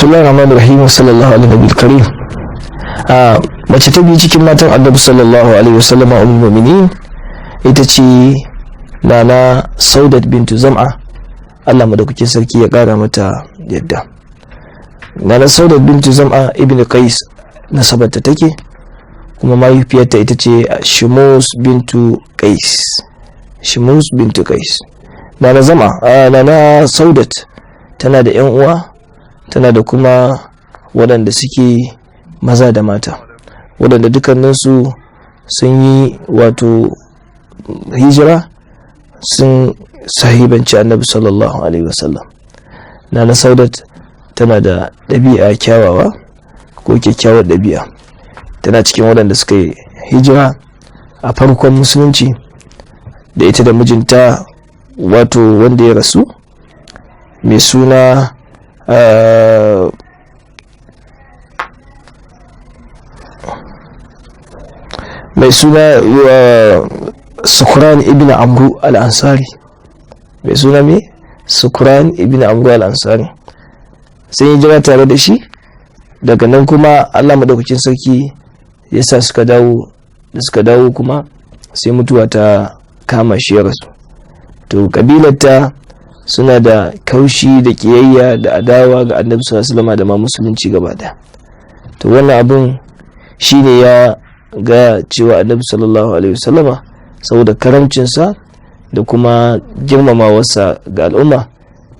bismillahir rahmanir rahim, sallallahu alaihi karim. Mace ta biyu cikin matan Annabi sallallahu alaihi wasallam ummul mu'minin ita ce Nana Saudat bintu Zam'a, Allah madaukakin sarki ya kara mata yadda. Nana Saudat bintu Zam'a ibn Qais nasabarta take, kuma mahaifiyarta ita ce Shimus bintu Qais. Shimus bintu Qais. Nana Zam'a, Nana Saudat tana da yan uwa, tana da kuma waɗanda suke maza da mata, waɗanda dukkaninsu sun yi wato hijira, sun sahibanci Annabi sallallahu alaihi wasallam. Nana Saudat tana da ɗabi'a kyawawa ko kyakkyawar ɗabi'a, tana cikin waɗanda suka yi hijira a farkon musulunci, da ita da mijinta wato wanda ya rasu mai suna Sukran ibn Amru al-Ansari, mai suna me Sukran ibn Amru al-Ansari, sai yi jira tare da shi. Daga nan kuma Allah madaukakin sarki ya sa suka dawo, da suka dawo kuma sai mutuwa ta kama shi ya rasu. To kabilarta suna da kaushi da kiyayya da adawa ga Annabi sallallahu alaihi wasallam da ma musulunci gaba daya. To wannan abun shine ya ga cewa Annabi sallallahu alaihi wasallama saboda karamcinsa da kuma girmamawarsa ga al'umma,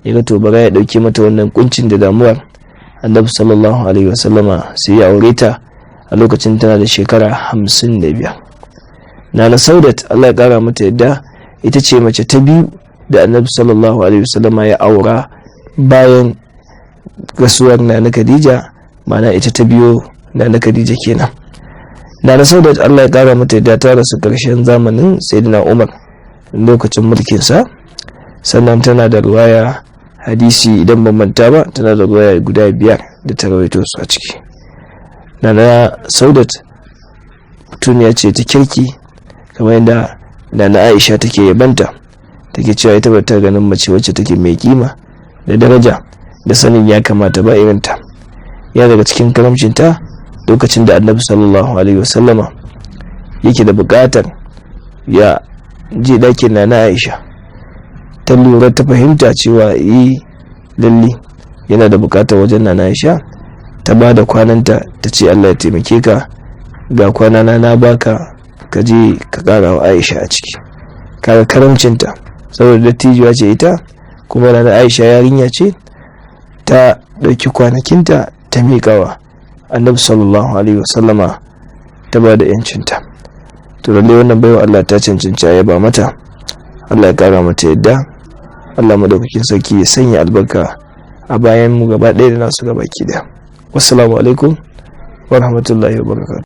ya ga to bara ya dauke mata wannan kuncin da damuwar. Annabi sallallahu alaihi wasallama sai ya aure ta a lokacin tana da shekara 55. Nana Saudat, Allah ya kara mata yadda, ita ce mace ta biyu da Annabi sallallahu alaihi wasallama ya aura bayan rasuwar Nana Khadija, ma'ana ita ta biyo Nana Khadija kenan. Nana Saudat, Allah ya kara mata yadda, ta rasu karshen zamanin Sayyidina Umar lokacin mulkin sa. Sannan tana da ruwaya hadisi, idan ban manta ba, tana da ruwaya guda 5 da ta rawaito su a ciki. Nana Saudat mutuniya ce ta kirki, kamar yadda Nana Aisha take yabanta, take cewa ita ba ta ganin mace wacce take mai kima da daraja da sanin ya kamata ba irinta. Ya daga cikin karamcinta, lokacin da Annabi sallallahu alaihi wasallama yake da bukatar ya je dakin Nana Aisha, ta lura ta fahimta cewa lalle yana da bukatar wajen Nana Aisha, ta ba da kwananta, ta ce Allah ya taimake ka, ga kwanana na baka, ka je ka kara wa Aisha a ciki. Kaga karamcinta, saboda dattijuwa ce ita, kuma Nana Aisha yarinya ce, ta dauki kwanakinta ta miƙawa Annabi sallallahu alaihi wasallama, ta ba da yancinta. To lalle wannan baiwa Allah ta cancanci a yaba mata. Allah ya kara mata yadda, Allah madaukakin sarki ya sanya albarka a bayan mu gaba ɗaya da nasu gaba ki da. Wassalamu alaikum wa rahmatullahi wa barakatuh.